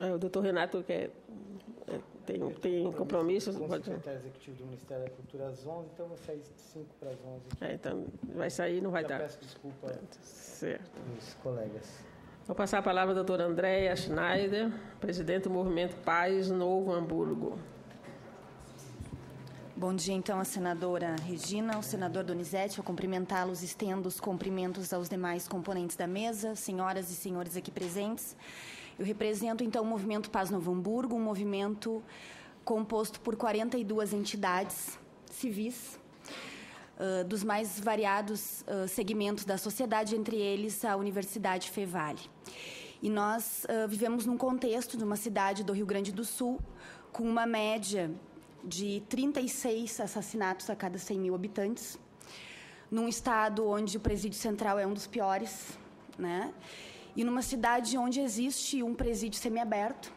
O doutor Renato tem compromisso. Como secretário executivo do Ministério da Cultura às 11, então vai sair 5 para as 11. Então vai sair, não vai dar. Peço desculpa aos colegas. Vou passar a palavra à doutora Andréia Schneider, presidente do Movimento Paz Novo Hamburgo. Bom dia, então, a senadora Regina, ao senador Donizete. Ao cumprimentá-los, estendo os cumprimentos aos demais componentes da mesa, senhoras e senhores aqui presentes. Eu represento, então, o Movimento Paz Novo Hamburgo, um movimento composto por 42 entidades civis, dos mais variados segmentos da sociedade, entre eles a Universidade Fevale. E nós vivemos num contexto de uma cidade do Rio Grande do Sul, com uma média de 36 assassinatos a cada 100 mil habitantes, num estado onde o presídio central é um dos piores, né? E numa cidade onde existe um presídio semiaberto,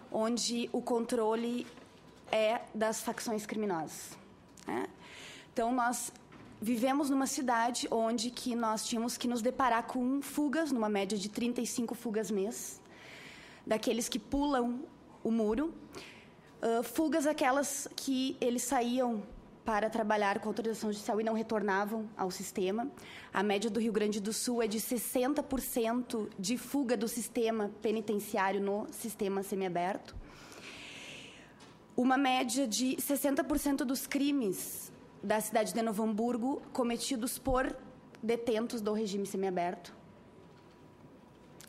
onde o controle é das facções criminosas, né? Então, nós vivemos numa cidade onde que nós tínhamos que nos deparar com fugas, numa média de 35 fugas mês, daqueles que pulam o muro, fugas aquelas que eles saíam para trabalhar com autorização judicial e não retornavam ao sistema. A média do Rio Grande do Sul é de 60% de fuga do sistema penitenciário no sistema semiaberto. Uma média de 60% dos crimes da cidade de Novo Hamburgo cometidos por detentos do regime semiaberto.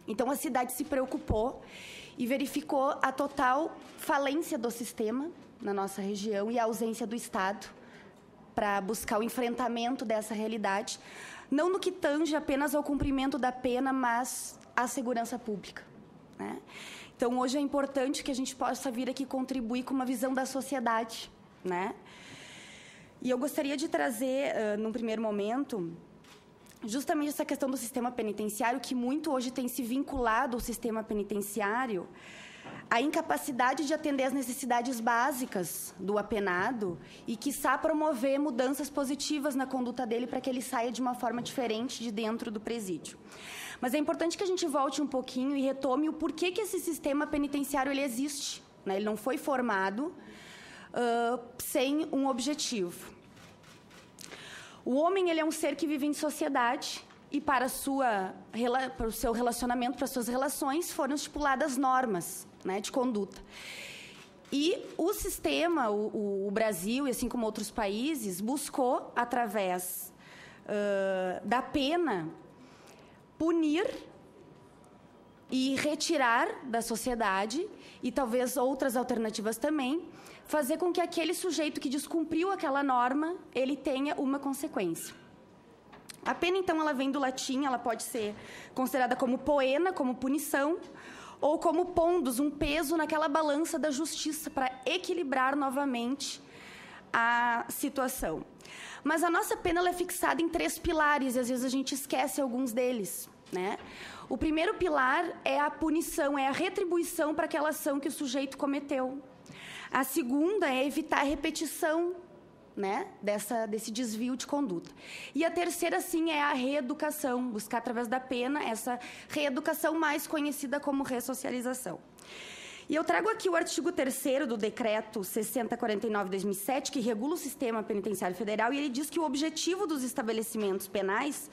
Então, a cidade se preocupou e verificou a total falência do sistema na nossa região e a ausência do Estado para buscar o enfrentamento dessa realidade, não no que tange apenas ao cumprimento da pena, mas à segurança pública, né? Então, hoje é importante que a gente possa vir aqui contribuir com uma visão da sociedade, né? E eu gostaria de trazer, num primeiro momento, justamente essa questão do sistema penitenciário, que muito hoje tem se vinculado ao sistema penitenciário, a incapacidade de atender às necessidades básicas do apenado e, quiçá, promover mudanças positivas na conduta dele para que ele saia de uma forma diferente de dentro do presídio. Mas é importante que a gente volte um pouquinho e retome o porquê que esse sistema penitenciário ele existe, né? Ele não foi formado sem um objetivo. O homem ele é um ser que vive em sociedade e para o seu relacionamento, para as suas relações, foram estipuladas normas, né, de conduta. E o sistema, o Brasil, e assim como outros países, buscou, através da pena, punir e retirar da sociedade, e talvez outras alternativas também, fazer com que aquele sujeito que descumpriu aquela norma, ele tenha uma consequência. A pena, então, ela vem do latim, ela pode ser considerada como poena, como punição, ou como pondus, um peso naquela balança da justiça, para equilibrar novamente a situação. Mas a nossa pena ela é fixada em 3 pilares, e às vezes a gente esquece alguns deles, né? O primeiro pilar é a punição, é a retribuição para aquela ação que o sujeito cometeu. A segunda é evitar a repetição, né, desse desvio de conduta. E a terceira, sim, é a reeducação, buscar através da pena essa reeducação mais conhecida como ressocialização. E eu trago aqui o artigo 3º do Decreto 6049/2007, que regula o sistema penitenciário federal, e ele diz que o objetivo dos estabelecimentos penais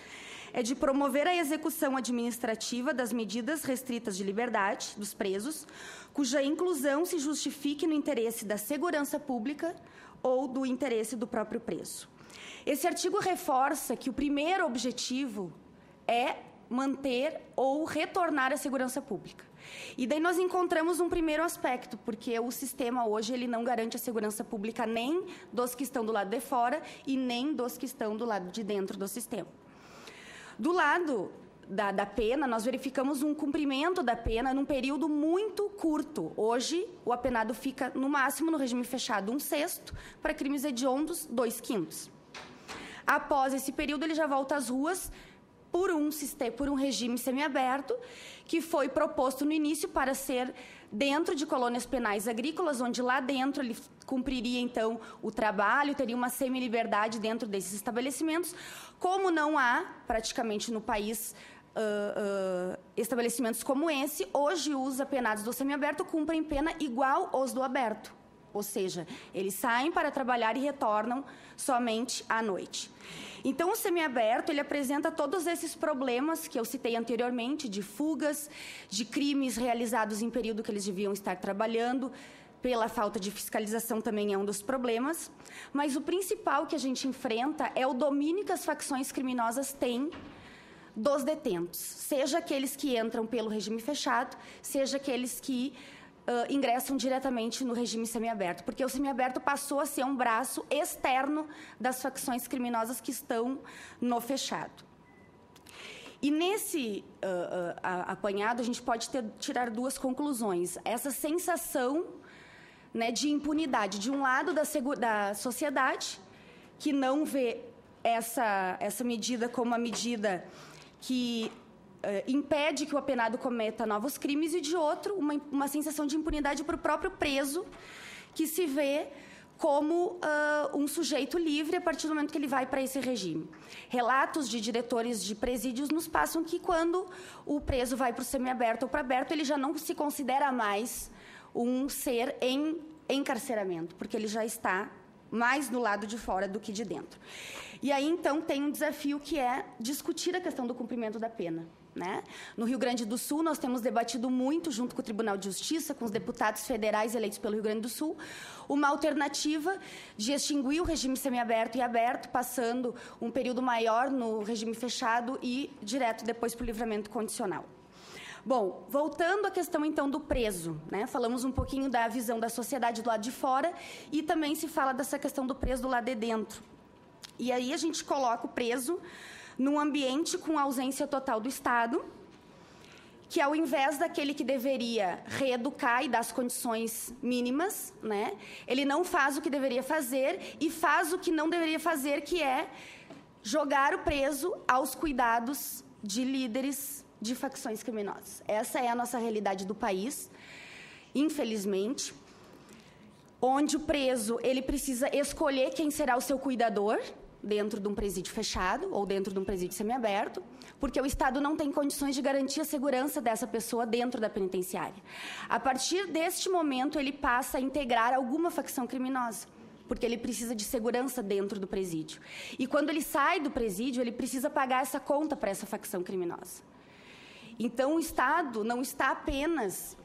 é de promover a execução administrativa das medidas restritas de liberdade dos presos, cuja inclusão se justifique no interesse da segurança pública ou do interesse do próprio preso. Esse artigo reforça que o primeiro objetivo é manter ou retornar a segurança pública. E daí nós encontramos um primeiro aspecto, porque o sistema hoje ele não garante a segurança pública nem dos que estão do lado de fora e nem dos que estão do lado de dentro do sistema. Do lado da pena, nós verificamos um cumprimento da pena num período muito curto. Hoje, o apenado fica, no máximo, no regime fechado, 1/6, para crimes hediondos, 2/5. Após esse período, ele já volta às ruas por um regime semiaberto, que foi proposto no início para ser dentro de colônias penais agrícolas, onde lá dentro ele cumpriria, então, o trabalho, teria uma semi-liberdade dentro desses estabelecimentos. Como não há, praticamente no país, estabelecimentos como esse, hoje os apenados do semiaberto cumprem pena igual aos do aberto. Ou seja, eles saem para trabalhar e retornam somente à noite. Então, o semiaberto, ele apresenta todos esses problemas que eu citei anteriormente, de fugas, de crimes realizados em período que eles deviam estar trabalhando, pela falta de fiscalização também é um dos problemas, mas o principal que a gente enfrenta é o domínio que as facções criminosas têm dos detentos, seja aqueles que entram pelo regime fechado, seja aqueles que ingressam diretamente no regime semiaberto, porque o semiaberto passou a ser um braço externo das facções criminosas que estão no fechado. E nesse apanhado, a gente pode tirar duas conclusões. Essa sensação, né, de impunidade, de um lado da sociedade, que não vê essa medida como uma medida que impede que o apenado cometa novos crimes, e, de outro, uma sensação de impunidade para o próprio preso, que se vê como um sujeito livre a partir do momento que ele vai para esse regime. Relatos de diretores de presídios nos passam que, quando o preso vai para o semiaberto ou para aberto, ele já não se considera mais um ser em encarceramento, porque ele já está mais do lado de fora do que de dentro. E aí, então, tem um desafio que é discutir a questão do cumprimento da pena, né? No Rio Grande do Sul, nós temos debatido muito, junto com o Tribunal de Justiça, com os deputados federais eleitos pelo Rio Grande do Sul, uma alternativa de extinguir o regime semiaberto e aberto, passando um período maior no regime fechado e direto depois para o livramento condicional. Bom, voltando à questão, então, do preso, né? Falamos um pouquinho da visão da sociedade do lado de fora e também se fala dessa questão do preso do lado de dentro. E aí a gente coloca o preso num ambiente com ausência total do Estado, que, ao invés daquele que deveria reeducar e dar as condições mínimas, né, ele não faz o que deveria fazer e faz o que não deveria fazer, que é jogar o preso aos cuidados de líderes de facções criminosas. Essa é a nossa realidade do país, infelizmente, onde o preso ele precisa escolher quem será o seu cuidador dentro de um presídio fechado ou dentro de um presídio semiaberto, porque o Estado não tem condições de garantir a segurança dessa pessoa dentro da penitenciária. A partir deste momento, ele passa a integrar alguma facção criminosa, porque ele precisa de segurança dentro do presídio. E quando ele sai do presídio, ele precisa pagar essa conta para essa facção criminosa. Então, o Estado não está apenas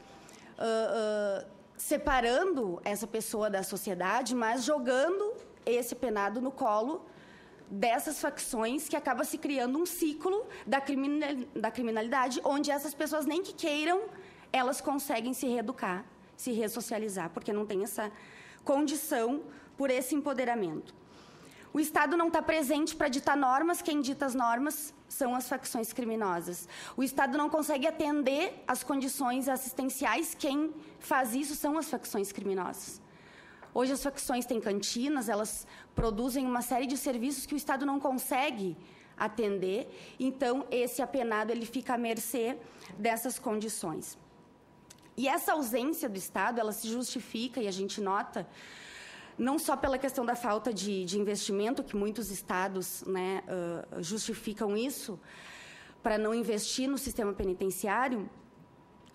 separando essa pessoa da sociedade, mas jogando esse penado no colo dessas facções, que acaba se criando um ciclo da criminalidade, onde essas pessoas, nem que queiram, elas conseguem se reeducar, se ressocializar, porque não tem essa condição por esse empoderamento. O Estado não está presente para ditar normas, quem dita as normas são as facções criminosas. O Estado não consegue atender às condições assistenciais, quem faz isso são as facções criminosas. Hoje as facções têm cantinas, elas produzem uma série de serviços que o Estado não consegue atender, então esse apenado ele fica à mercê dessas condições. E essa ausência do Estado, ela se justifica, e a gente nota, não só pela questão da falta de investimento, que muitos estados, né, justificam isso, para não investir no sistema penitenciário,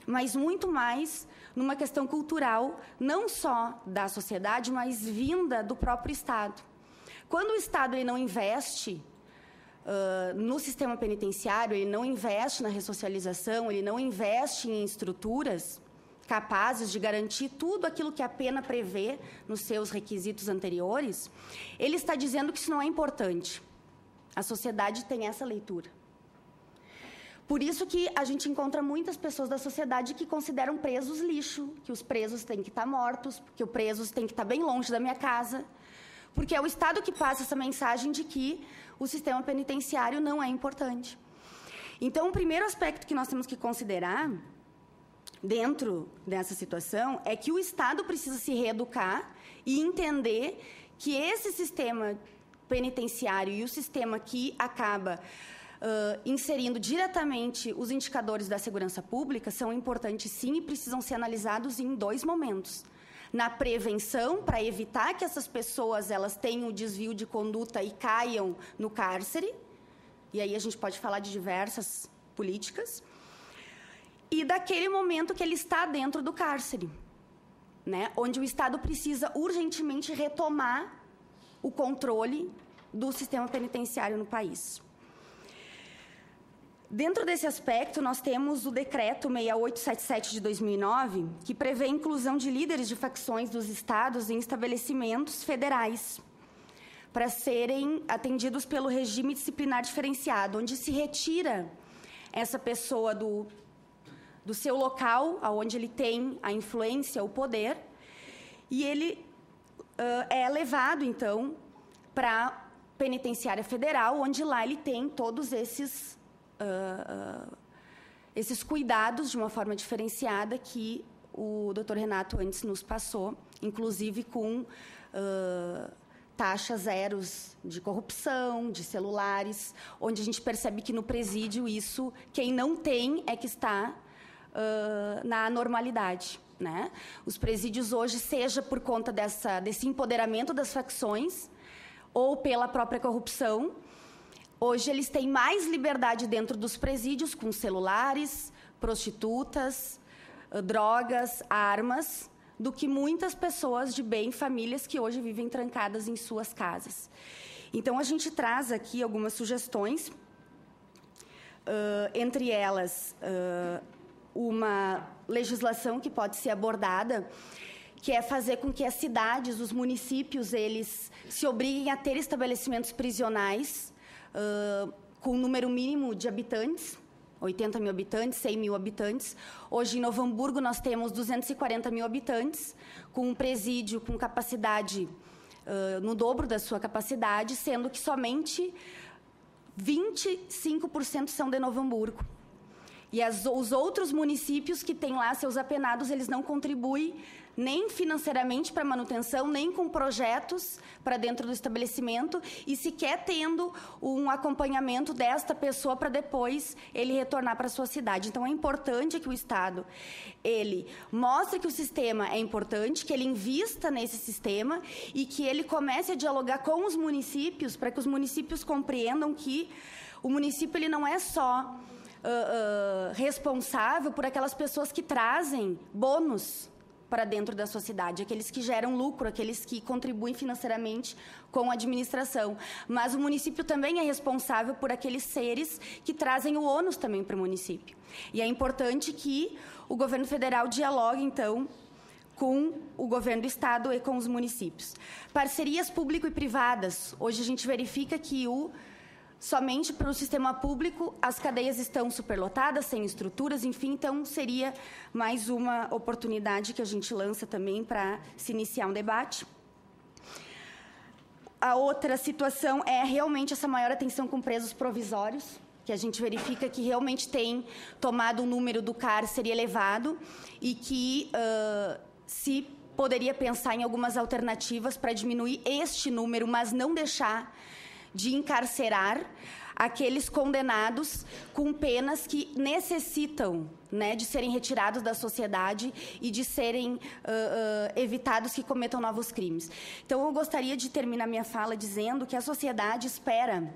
mas muito mais numa questão cultural, não só da sociedade, mas vinda do próprio Estado. Quando o Estado ele não investe no sistema penitenciário, ele não investe na ressocialização, ele não investe em estruturas capazes de garantir tudo aquilo que a pena prevê nos seus requisitos anteriores, ele está dizendo que isso não é importante. A sociedade tem essa leitura. Por isso que a gente encontra muitas pessoas da sociedade que consideram presos lixo, que os presos têm que estar mortos, que os presos têm que estar bem longe da minha casa, porque é o Estado que passa essa mensagem de que o sistema penitenciário não é importante. Então, o primeiro aspecto que nós temos que considerar dentro dessa situação é que o Estado precisa se reeducar e entender que esse sistema penitenciário e o sistema que acaba inserindo diretamente os indicadores da segurança pública são importantes, sim, e precisam ser analisados em dois momentos. Na prevenção, para evitar que essas pessoas elas tenham o desvio de conduta e caiam no cárcere, e aí a gente pode falar de diversas políticas, e daquele momento que ele está dentro do cárcere, né, onde o Estado precisa urgentemente retomar o controle do sistema penitenciário no país. Dentro desse aspecto, nós temos o Decreto 6877 de 2009, que prevê a inclusão de líderes de facções dos estados em estabelecimentos federais, para serem atendidos pelo regime disciplinar diferenciado, onde se retira essa pessoa do seu local, onde ele tem a influência, o poder, e ele é levado, então, para a penitenciária federal, onde lá ele tem todos esses cuidados de uma forma diferenciada que o Dr. Renato antes nos passou, inclusive com taxas zeros de corrupção, de celulares, onde a gente percebe que no presídio isso, quem não tem é que está na anormalidade, né? Os presídios hoje, seja por conta desse empoderamento das facções ou pela própria corrupção, hoje eles têm mais liberdade dentro dos presídios, com celulares, prostitutas, drogas, armas, do que muitas pessoas de bem, famílias que hoje vivem trancadas em suas casas. Então, a gente traz aqui algumas sugestões, entre elas uma legislação que pode ser abordada, que é fazer com que as cidades, os municípios, eles se obriguem a ter estabelecimentos prisionais com um número mínimo de habitantes, 80 mil habitantes, 100 mil habitantes. Hoje, em Novo Hamburgo, nós temos 240 mil habitantes, com um presídio com capacidade no dobro da sua capacidade, sendo que somente 25% são de Novo Hamburgo. E os outros municípios que têm lá seus apenados, eles não contribuem nem financeiramente para a manutenção, nem com projetos para dentro do estabelecimento, e sequer tendo um acompanhamento desta pessoa para depois ele retornar para a sua cidade. Então, é importante que o Estado ele mostre que o sistema é importante, que ele invista nesse sistema e que ele comece a dialogar com os municípios, para que os municípios compreendam que o município ele não é só responsável por aquelas pessoas que trazem bônus para dentro da sua cidade, aqueles que geram lucro, aqueles que contribuem financeiramente com a administração. Mas o município também é responsável por aqueles seres que trazem o ônus também para o município. E é importante que o governo federal dialogue, então, com o governo do Estado e com os municípios. Parcerias público e privadas. Hoje a gente verifica que somente para o sistema público, as cadeias estão superlotadas, sem estruturas, enfim, então seria mais uma oportunidade que a gente lança também para se iniciar um debate. A outra situação é realmente essa maior atenção com presos provisórios, que a gente verifica que realmente tem tomado um número do cárcere elevado e que se poderia pensar em algumas alternativas para diminuir este número, mas não deixar de encarcerar aqueles condenados com penas que necessitam, né, de serem retirados da sociedade e de serem evitados que cometam novos crimes. Então, eu gostaria de terminar minha fala dizendo que a sociedade espera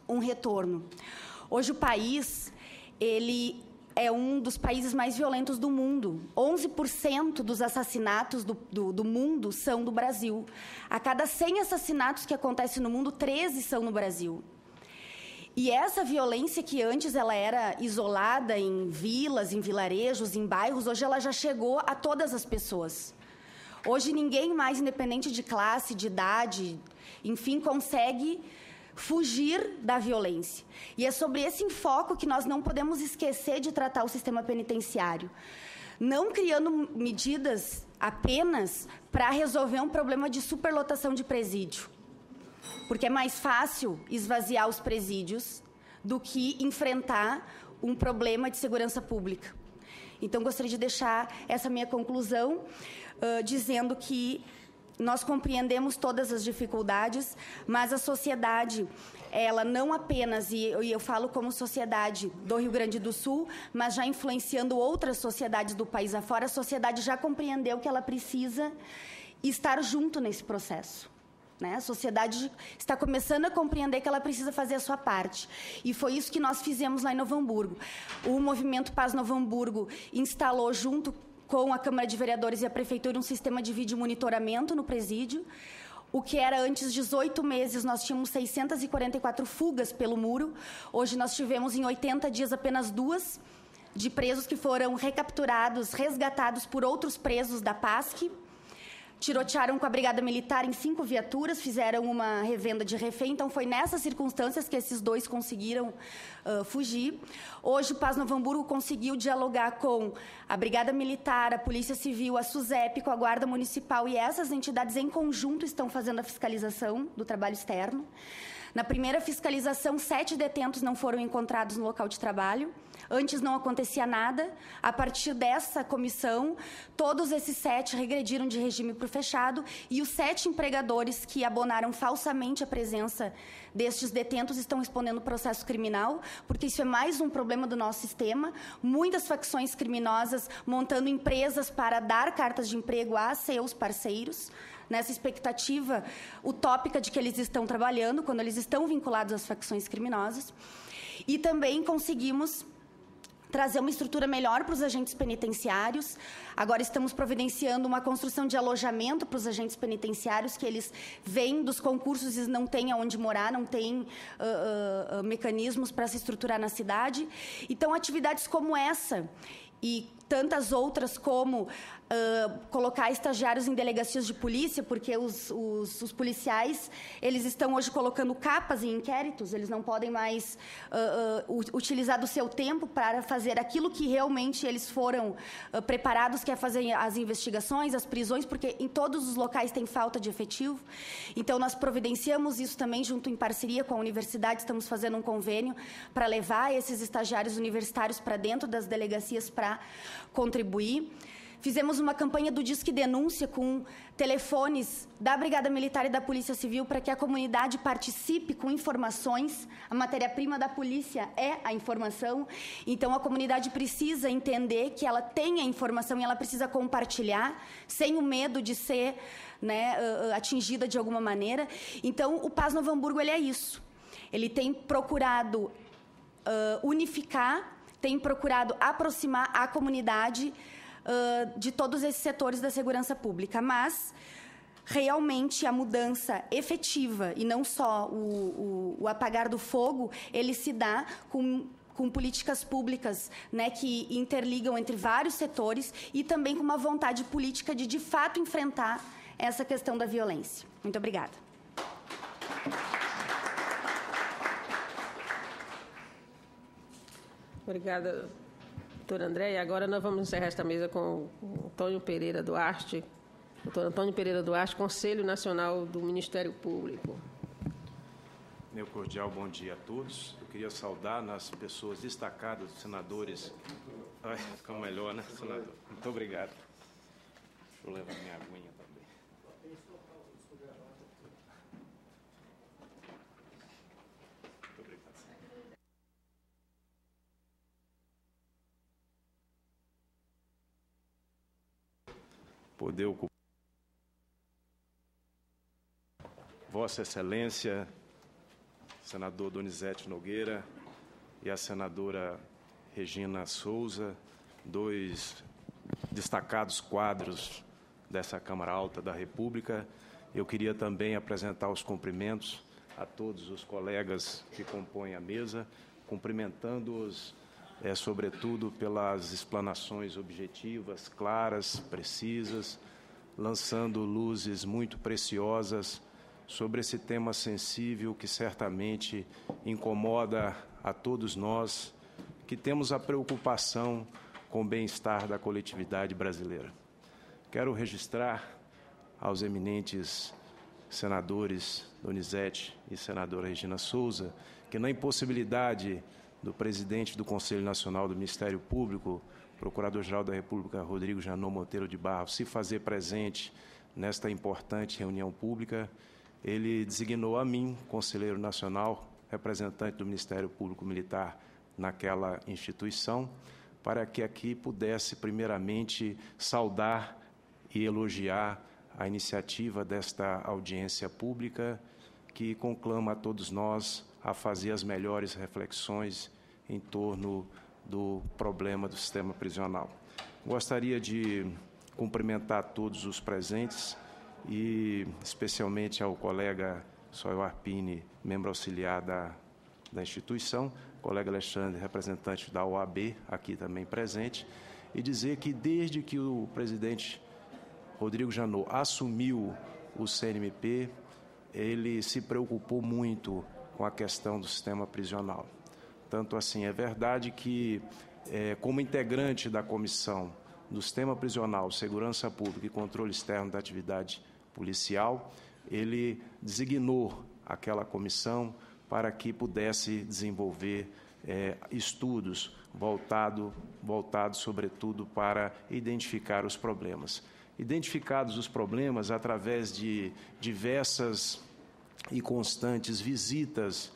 um retorno. Hoje, o país, ele é um dos países mais violentos do mundo. 11% dos assassinatos do mundo são do Brasil. A cada 100 assassinatos que acontecem no mundo, 13 são no Brasil. E essa violência que antes ela era isolada em vilas, em vilarejos, em bairros, hoje ela já chegou a todas as pessoas. Hoje ninguém mais, independente de classe, de idade, enfim, consegue fugir da violência. E é sobre esse enfoque que nós não podemos esquecer de tratar o sistema penitenciário. Não criando medidas apenas para resolver um problema de superlotação de presídio. Porque é mais fácil esvaziar os presídios do que enfrentar um problema de segurança pública. Então, gostaria de deixar essa minha conclusão dizendo que nós compreendemos todas as dificuldades, mas a sociedade, ela não apenas, e eu falo como sociedade do Rio Grande do Sul, mas já influenciando outras sociedades do país afora, a sociedade já compreendeu que ela precisa estar junto nesse processo. né? A sociedade está começando a compreender que ela precisa fazer a sua parte. E foi isso que nós fizemos lá em Novo Hamburgo. O Movimento Paz Novo Hamburgo instalou, junto com a Câmara de Vereadores e a Prefeitura, um sistema de vídeo monitoramento no presídio. O que era antes 18 meses, nós tínhamos 644 fugas pelo muro. Hoje nós tivemos, em 80 dias, apenas 2 de presos que foram recapturados, resgatados por outros presos da PASC. Tirotearam com a Brigada Militar em 5 viaturas, fizeram uma revenda de refém. Então, foi nessas circunstâncias que esses 2 conseguiram fugir. Hoje, o Paz Novo Hamburgo conseguiu dialogar com a Brigada Militar, a Polícia Civil, a SUSEP, com a Guarda Municipal, e essas entidades, em conjunto, estão fazendo a fiscalização do trabalho externo. Na primeira fiscalização, 7 detentos não foram encontrados no local de trabalho. Antes não acontecia nada. A partir dessa comissão, todos esses 7 regrediram de regime para o fechado, e os 7 empregadores que abonaram falsamente a presença destes detentos estão respondendo processo criminal, porque isso é mais um problema do nosso sistema. Muitas facções criminosas montando empresas para dar cartas de emprego a seus parceiros, nessa expectativa utópica de que eles estão trabalhando, quando eles estão vinculados às facções criminosas. E também conseguimos trazer uma estrutura melhor para os agentes penitenciários. Agora estamos providenciando uma construção de alojamento para os agentes penitenciários, que eles vêm dos concursos e não têm aonde morar, não têm mecanismos para se estruturar na cidade. Então, atividades como essa e tantas outras, como colocar estagiários em delegacias de polícia, porque os policiais, eles estão hoje colocando capas em inquéritos, eles não podem mais utilizar do seu tempo para fazer aquilo que realmente eles foram preparados, que é fazer as investigações, as prisões, porque em todos os locais tem falta de efetivo. Então, nós providenciamos isso também, junto em parceria com a universidade, estamos fazendo um convênio para levar esses estagiários universitários para dentro das delegacias para contribuir. Fizemos uma campanha do Disque Denúncia com telefones da Brigada Militar e da Polícia Civil para que a comunidade participe com informações. A matéria-prima da polícia é a informação. Então, a comunidade precisa entender que ela tem a informação e ela precisa compartilhar, sem o medo de ser, né, atingida de alguma maneira. Então, o Paz Novo Hamburgo, ele é isso. Ele tem procurado unificar, tem procurado aproximar a comunidade de todos esses setores da segurança pública, mas realmente a mudança efetiva e não só o apagar do fogo, ele se dá com políticas públicas, né, que interligam entre vários setores e também com uma vontade política de fato enfrentar essa questão da violência. Muito obrigada. Obrigada, doutora Andréia. Agora nós vamos encerrar esta mesa com o Antônio Pereira Duarte. Doutor Antônio Pereira Duarte, Conselho Nacional do Ministério Público. Meu cordial bom dia a todos. Eu queria saudar nas pessoas destacadas, os senadores. Ai, fica melhor, né, senador? Muito obrigado. Deixa eu levar minha aguinha também. Poder ocupar. Vossa Excelência, senador Donizete Nogueira e a senadora Regina Souza, 2 destacados quadros dessa Câmara Alta da República. Eu queria também apresentar os cumprimentos a todos os colegas que compõem a mesa, cumprimentando-os sobretudo pelas explanações objetivas, claras, precisas, lançando luzes muito preciosas sobre esse tema sensível que certamente incomoda a todos nós, que temos a preocupação com o bem-estar da coletividade brasileira. Quero registrar aos eminentes senadores Donizete e senadora Regina Souza que, na impossibilidade do presidente do Conselho Nacional do Ministério Público, Procurador-Geral da República, Rodrigo Janot Monteiro de Barros, se fazer presente nesta importante reunião pública, ele designou a mim, conselheiro nacional, representante do Ministério Público Militar naquela instituição, para que aqui pudesse, primeiramente, saudar e elogiar a iniciativa desta audiência pública, que conclama a todos nós a fazer as melhores reflexões em torno do problema do sistema prisional. Gostaria de cumprimentar todos os presentes e, especialmente, ao colega Soel Arpini, membro auxiliar da instituição, colega Alexandre, representante da OAB, aqui também presente, e dizer que, desde que o presidente Rodrigo Janot assumiu o CNMP, ele se preocupou muito com a questão do sistema prisional. Tanto assim, é verdade que, como integrante da Comissão do Sistema Prisional, Segurança Pública e Controle Externo da Atividade Policial, ele designou aquela comissão para que pudesse desenvolver estudos voltados, sobretudo, para identificar os problemas. Identificados os problemas através de diversas e constantes visitas,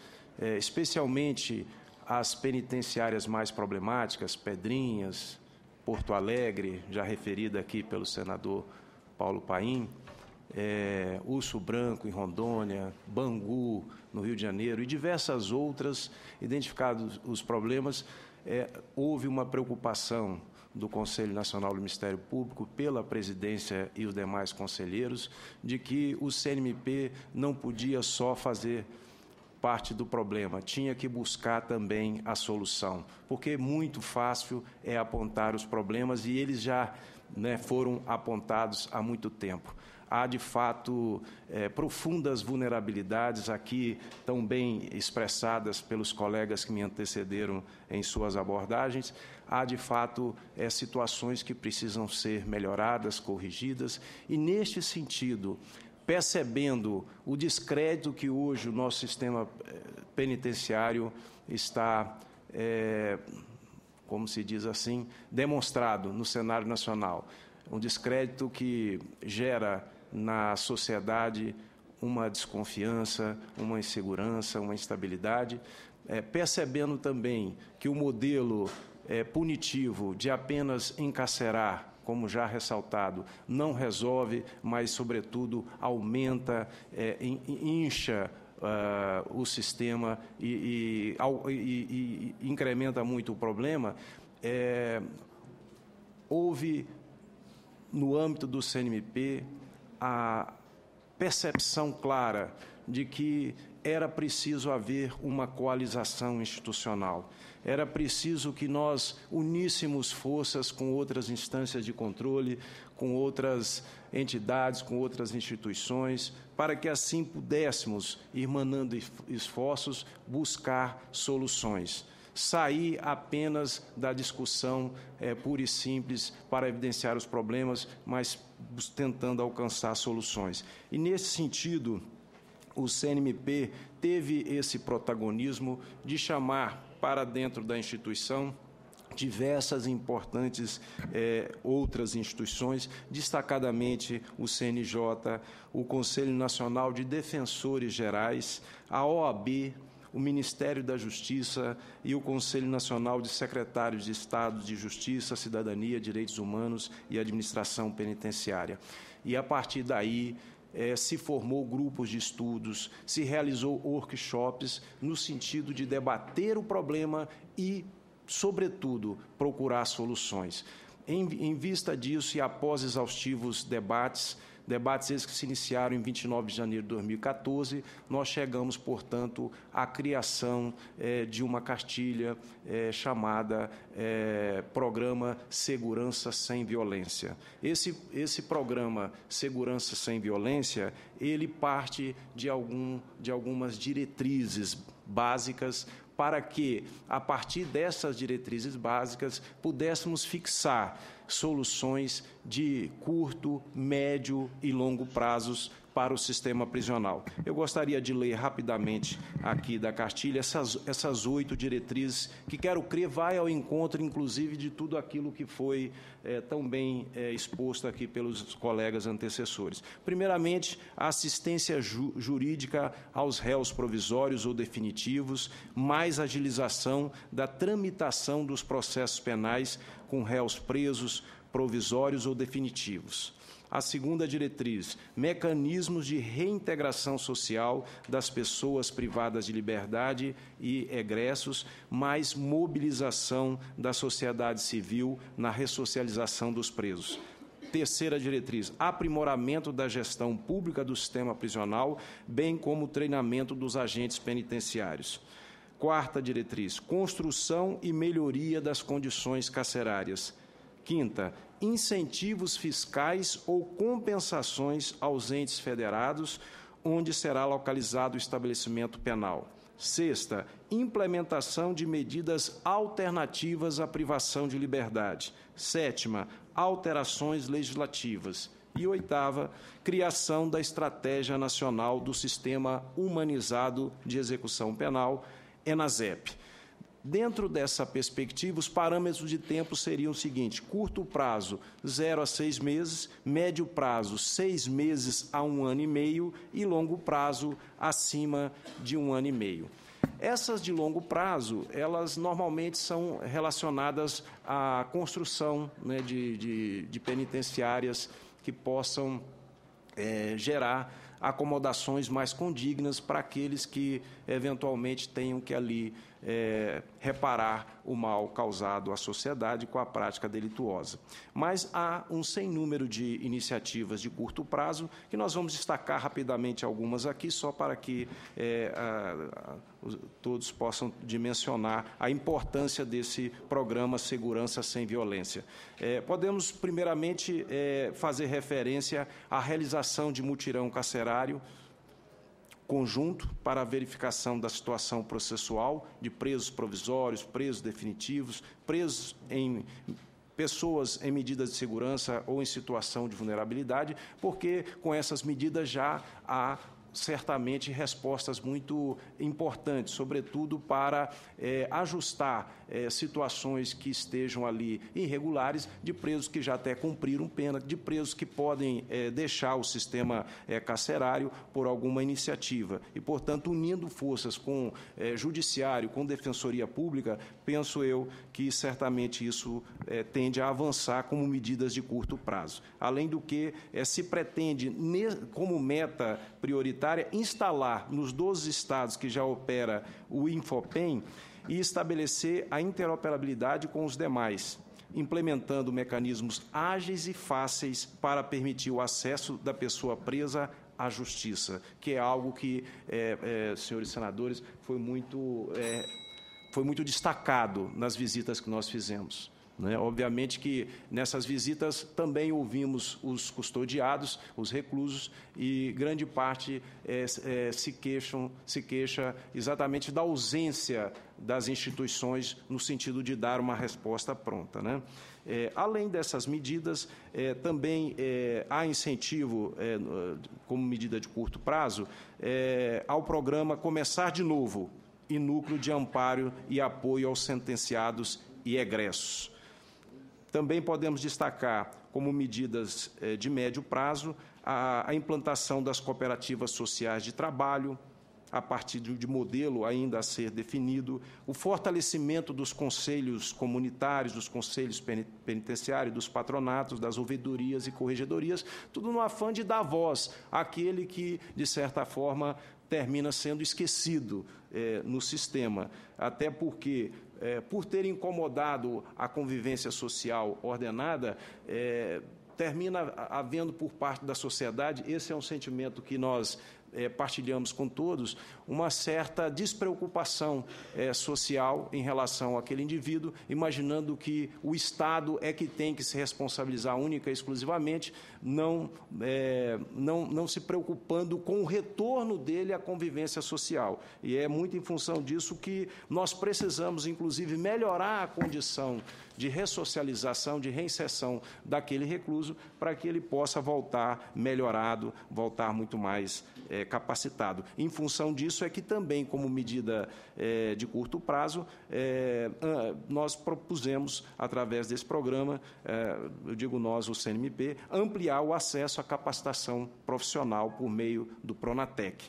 especialmente às penitenciárias mais problemáticas, Pedrinhas, Porto Alegre, já referida aqui pelo senador Paulo Paim, Urso Branco, em Rondônia, Bangu, no Rio de Janeiro, e diversas outras. Identificados os problemas, houve uma preocupação do Conselho Nacional do Ministério Público, pela presidência e os demais conselheiros, de que o CNMP não podia só fazer parte do problema, tinha que buscar também a solução, porque muito fácil é apontar os problemas e eles já foram apontados há muito tempo. Há, de fato, profundas vulnerabilidades aqui, tão bem expressadas pelos colegas que me antecederam em suas abordagens. Há, de fato, situações que precisam ser melhoradas, corrigidas, e, neste sentido, percebendo o descrédito que hoje o nosso sistema penitenciário está, como se diz assim, demonstrado no cenário nacional, um descrédito que gera na sociedade uma desconfiança, uma insegurança, uma instabilidade, percebendo também que o modelo punitivo de apenas encarcerar, como já ressaltado, não resolve, mas, sobretudo, aumenta, incha o sistema e incrementa muito o problema. Houve, no âmbito do CNMP, a percepção clara de que era preciso haver uma coalização institucional. Era preciso que nós uníssemos forças com outras instâncias de controle, com outras entidades, com outras instituições, para que assim pudéssemos, irmanando esforços, buscar soluções. Sair apenas da discussão pura e simples para evidenciar os problemas, mas tentando alcançar soluções. E, nesse sentido, o CNMP teve esse protagonismo de chamar para dentro da instituição diversas importantes outras instituições, destacadamente o CNJ, o Conselho Nacional de Defensores Gerais, a OAB, o Ministério da Justiça e o Conselho Nacional de Secretários de Estado de Justiça, Cidadania, Direitos Humanos e Administração Penitenciária. E, a partir daí, se formou grupos de estudos, se realizou workshops no sentido de debater o problema e, sobretudo, procurar soluções. Em vista disso e após exaustivos debates esses que se iniciaram em 29 de janeiro de 2014, nós chegamos, portanto, à criação de uma cartilha chamada Programa Segurança Sem Violência. Esse programa Segurança Sem Violência, ele parte de algumas diretrizes básicas para que, a partir dessas diretrizes básicas, pudéssemos fixar soluções de curto, médio e longo prazos para o sistema prisional. Eu gostaria de ler rapidamente aqui da cartilha essas 8 diretrizes, que, quero crer, vai ao encontro, inclusive, de tudo aquilo que foi tão bem exposto aqui pelos colegas antecessores. Primeiramente, a assistência jurídica aos réus provisórios ou definitivos, mais agilização da tramitação dos processos penais com réus presos, provisórios ou definitivos. A segunda diretriz, mecanismos de reintegração social das pessoas privadas de liberdade e egressos, mais mobilização da sociedade civil na ressocialização dos presos. Terceira diretriz, aprimoramento da gestão pública do sistema prisional, bem como o treinamento dos agentes penitenciários. Quarta diretriz, construção e melhoria das condições carcerárias. Quinta, incentivos fiscais ou compensações aos entes federados, onde será localizado o estabelecimento penal. Sexta, implementação de medidas alternativas à privação de liberdade. Sétima, alterações legislativas. E oitava, criação da Estratégia Nacional do Sistema Humanizado de Execução Penal, ENASEP. Dentro dessa perspectiva, os parâmetros de tempo seriam o seguinte: curto prazo, 0 a 6 meses, médio prazo, 6 meses a 1 ano e meio e longo prazo, acima de 1 ano e meio. Essas de longo prazo, elas normalmente são relacionadas à construção, né, de penitenciárias que possam gerar acomodações mais condignas para aqueles que, eventualmente, tenham que ali reparar o mal causado à sociedade com a prática delituosa. Mas há um sem número de iniciativas de curto prazo, que nós vamos destacar rapidamente algumas aqui, só para que todos possam dimensionar a importância desse programa Segurança Sem Violência. Podemos, primeiramente, fazer referência à realização de mutirão carcerário conjunto para a verificação da situação processual de presos provisórios, presos definitivos, presos pessoas em medidas de segurança ou em situação de vulnerabilidade, porque com essas medidas já há certamente respostas muito importantes, sobretudo para ajustar situações que estejam ali irregulares, de presos que já até cumpriram pena, de presos que podem deixar o sistema carcerário por alguma iniciativa. E, portanto, unindo forças com judiciário, com defensoria pública, penso eu que certamente isso tende a avançar como medidas de curto prazo. Além do que se pretende, como meta prioritária, instalar nos 12 estados que já opera o Infopem e estabelecer a interoperabilidade com os demais, implementando mecanismos ágeis e fáceis para permitir o acesso da pessoa presa à justiça, que é algo que, senhores senadores, foi muito destacado nas visitas que nós fizemos. Obviamente que nessas visitas também ouvimos os custodiados, os reclusos, e grande parte se queixa exatamente da ausência das instituições no sentido de dar uma resposta pronta. Além dessas medidas, também há incentivo, como medida de curto prazo, ao programa Começar de Novo e Núcleo de Amparo e Apoio aos Sentenciados e Egressos. Também podemos destacar, como medidas de médio prazo, a implantação das cooperativas sociais de trabalho, a partir de modelo ainda a ser definido, o fortalecimento dos conselhos comunitários, dos conselhos penitenciários, dos patronatos, das ouvidorias e corregedorias, tudo no afã de dar voz àquele que, de certa forma, termina sendo esquecido no sistema, até porque, por ter incomodado a convivência social ordenada, termina havendo por parte da sociedade, esse é um sentimento que nós partilhamos com todos, uma certa despreocupação social em relação àquele indivíduo, imaginando que o Estado é que tem que se responsabilizar única e exclusivamente, não se preocupando com o retorno dele à convivência social. E é muito em função disso que nós precisamos, inclusive, melhorar a condição de ressocialização, de reinserção daquele recluso, para que ele possa voltar melhorado, voltar muito mais capacitado. Em função disso é que também, como medida de curto prazo, nós propusemos, através desse programa, eu digo nós, o CNMP, ampliar o acesso à capacitação profissional por meio do Pronatec,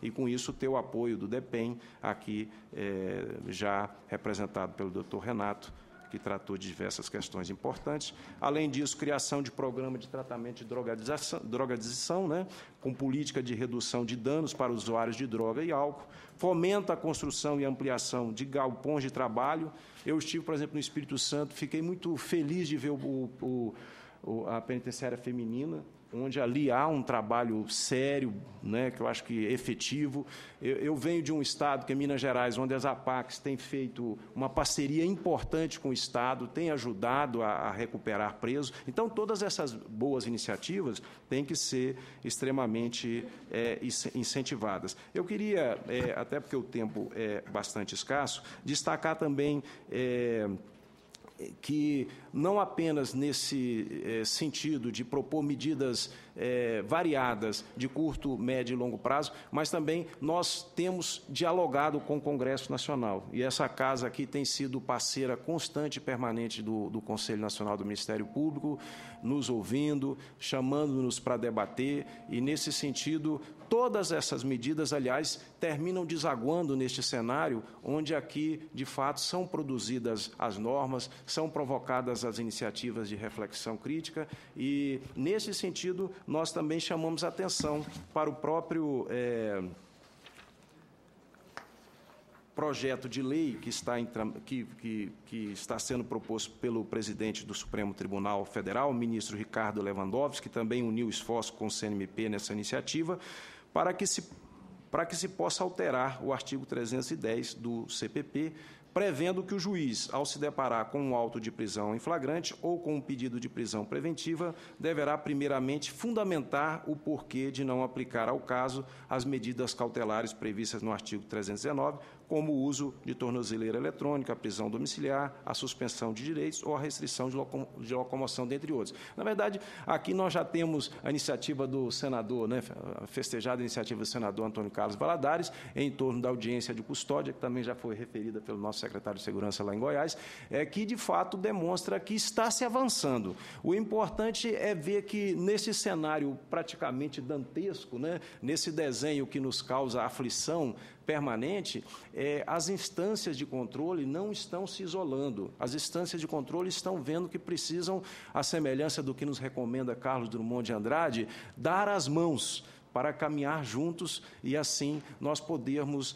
e, com isso, ter o apoio do DEPEN, aqui já representado pelo Dr. Renato, que tratou de diversas questões importantes. Além disso, criação de programa de tratamento de drogadição, né, com política de redução de danos para usuários de droga e álcool, fomenta a construção e ampliação de galpões de trabalho. Eu estive, por exemplo, no Espírito Santo, fiquei muito feliz de ver a penitenciária feminina, onde ali há um trabalho sério, né, que eu acho que efetivo. Eu venho de um estado, que é Minas Gerais, onde as APACs têm feito uma parceria importante com o Estado, têm ajudado a recuperar presos. Então, todas essas boas iniciativas têm que ser extremamente incentivadas. Eu queria, até porque o tempo é bastante escasso, destacar também que não apenas nesse sentido de propor medidas variadas de curto, médio e longo prazo, mas também nós temos dialogado com o Congresso Nacional. E essa casa aqui tem sido parceira constante e permanente do Conselho Nacional do Ministério Público, nos ouvindo, chamando-nos para debater, e, nesse sentido, todas essas medidas, aliás, terminam desaguando neste cenário, onde aqui, de fato, são produzidas as normas, são provocadas as iniciativas de reflexão crítica, e, nesse sentido, nós também chamamos a atenção para o próprio projeto de lei que está sendo proposto pelo presidente do Supremo Tribunal Federal, o ministro Ricardo Lewandowski, que também uniu esforço com o CNMP nessa iniciativa, para que se possa alterar o artigo 310 do CPP, prevendo que o juiz, ao se deparar com um auto de prisão em flagrante ou com um pedido de prisão preventiva, deverá, primeiramente, fundamentar o porquê de não aplicar ao caso as medidas cautelares previstas no artigo 319, como o uso de tornozeleira eletrônica, a prisão domiciliar, a suspensão de direitos ou a restrição de locomoção, dentre outros. Na verdade, aqui nós já temos a iniciativa do senador, né, a festejada iniciativa do senador Antônio Carlos Valadares, em torno da audiência de custódia, que também já foi referida pelo nosso secretário de Segurança lá em Goiás, que, de fato, demonstra que está se avançando. O importante é ver que, nesse cenário praticamente dantesco, né, nesse desenho que nos causa aflição permanente, as instâncias de controle não estão se isolando. As instâncias de controle estão vendo que precisam, à semelhança do que nos recomenda Carlos Drummond de Andrade, dar as mãos para caminhar juntos e, assim, nós podermos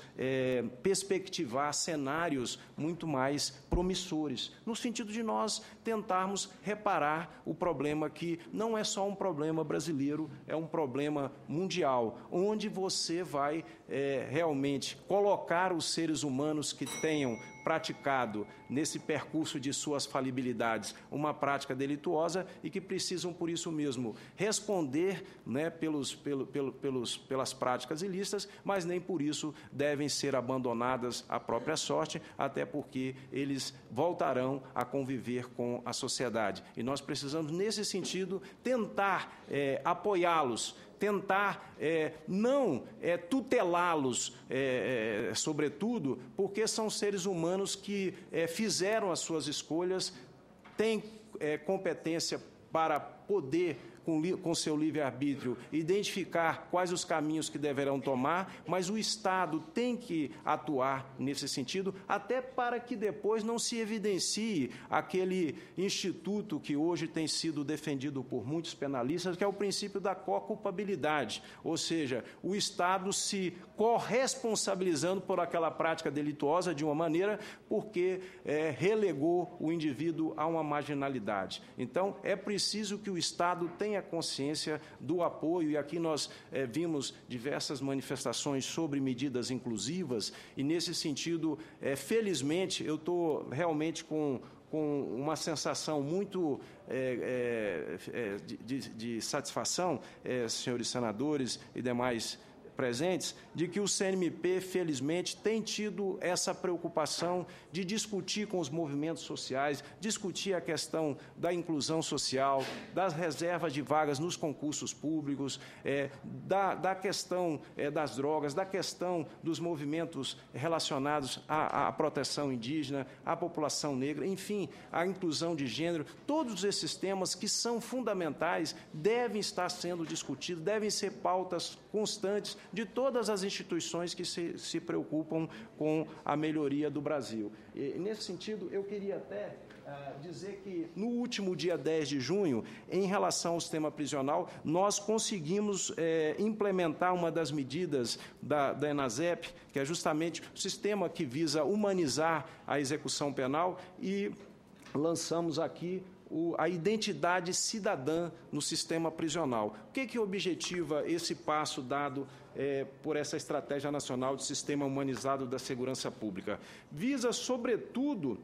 perspectivar cenários muito mais promissores, no sentido de nós tentarmos reparar o problema que não é só um problema brasileiro, é um problema mundial, onde você vai realmente colocar os seres humanos que tenham praticado, nesse percurso de suas falibilidades, uma prática delituosa e que precisam, por isso mesmo, responder, né, pelas práticas ilícitas, mas nem por isso devem ser abandonadas à própria sorte, até porque eles voltarão a conviver com a sociedade. E nós precisamos, nesse sentido, tentar apoiá-los, tentar não tutelá-los, sobretudo, porque são seres humanos que fizeram as suas escolhas, têm competência para poder, com seu livre-arbítrio, identificar quais os caminhos que deverão tomar, mas o Estado tem que atuar nesse sentido, até para que depois não se evidencie aquele instituto que hoje tem sido defendido por muitos penalistas, que é o princípio da co-culpabilidade, ou seja, o Estado se corresponsabilizando por aquela prática delituosa de uma maneira porque relegou o indivíduo a uma marginalidade. Então, é preciso que o Estado tenha consciência do apoio, e aqui nós vimos diversas manifestações sobre medidas inclusivas, e, nesse sentido, felizmente, eu estou realmente com uma sensação muito de satisfação, senhores senadores e demais presentes, de que o CNMP, felizmente, tem tido essa preocupação de discutir com os movimentos sociais, discutir a questão da inclusão social, das reservas de vagas nos concursos públicos, da questão das drogas, da questão dos movimentos relacionados à proteção indígena, à população negra, enfim, à inclusão de gênero. Todos esses temas que são fundamentais devem estar sendo discutidos, devem ser pautas constantes de todas as instituições que se preocupam com a melhoria do Brasil. E, nesse sentido, eu queria até dizer que, no último dia 10 de junho, em relação ao sistema prisional, nós conseguimos implementar uma das medidas da ENASEP, que é justamente o sistema que visa humanizar a execução penal, e lançamos aqui a identidade cidadã no sistema prisional. O que objetiva esse passo dado por essa Estratégia Nacional de Sistema Humanizado da Segurança Pública? Visa, sobretudo,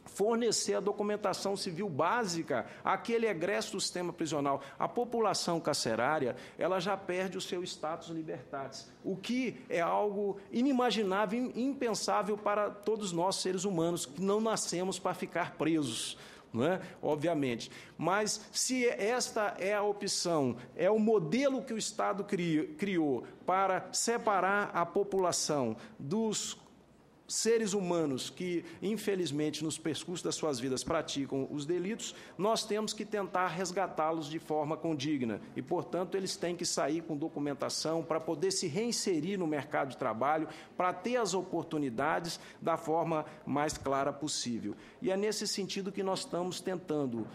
fornecer a documentação civil básica àquele egresso do sistema prisional. A população carcerária, ela já perde o seu status libertatis, o que é algo inimaginável, impensável para todos nós, seres humanos, que não nascemos para ficar presos, não é? Obviamente. Mas, se esta é a opção, é o modelo que o Estado criou para separar a população dos seres humanos que, infelizmente, nos percursos das suas vidas praticam os delitos, nós temos que tentar resgatá-los de forma condigna e, portanto, eles têm que sair com documentação para poder se reinserir no mercado de trabalho, para ter as oportunidades da forma mais clara possível. E é nesse sentido que nós estamos tentando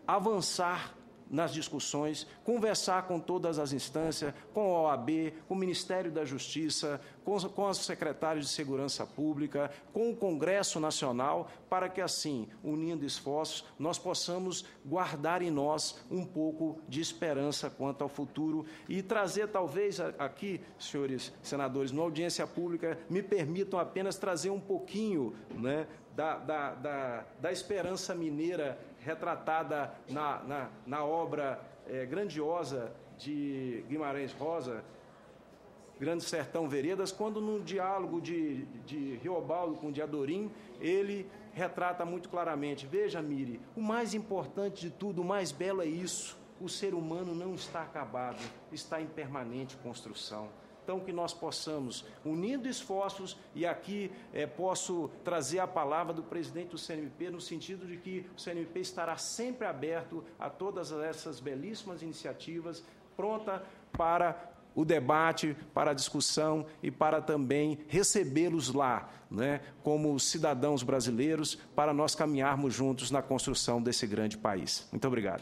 avançar nas discussões, conversar com todas as instâncias, com a OAB, com o Ministério da Justiça, com os secretários de Segurança Pública, com o Congresso Nacional, para que, assim, unindo esforços, nós possamos guardar em nós um pouco de esperança quanto ao futuro e trazer, talvez, aqui, senhores senadores, numa audiência pública, me permitam apenas trazer um pouquinho, né, da esperança mineira retratada na obra grandiosa de Guimarães Rosa, Grande Sertão Veredas, quando no diálogo de Riobaldo com de Adorim, ele retrata muito claramente: veja, Miri, o mais importante de tudo, o mais belo é isso, o ser humano não está acabado, está em permanente construção. Então, que nós possamos, unindo esforços, e aqui posso trazer a palavra do presidente do CNMP, no sentido de que o CNMP estará sempre aberto a todas essas belíssimas iniciativas, pronta para o debate, para a discussão e para também recebê-los lá, né, como cidadãos brasileiros, para nós caminharmos juntos na construção desse grande país. Muito obrigado.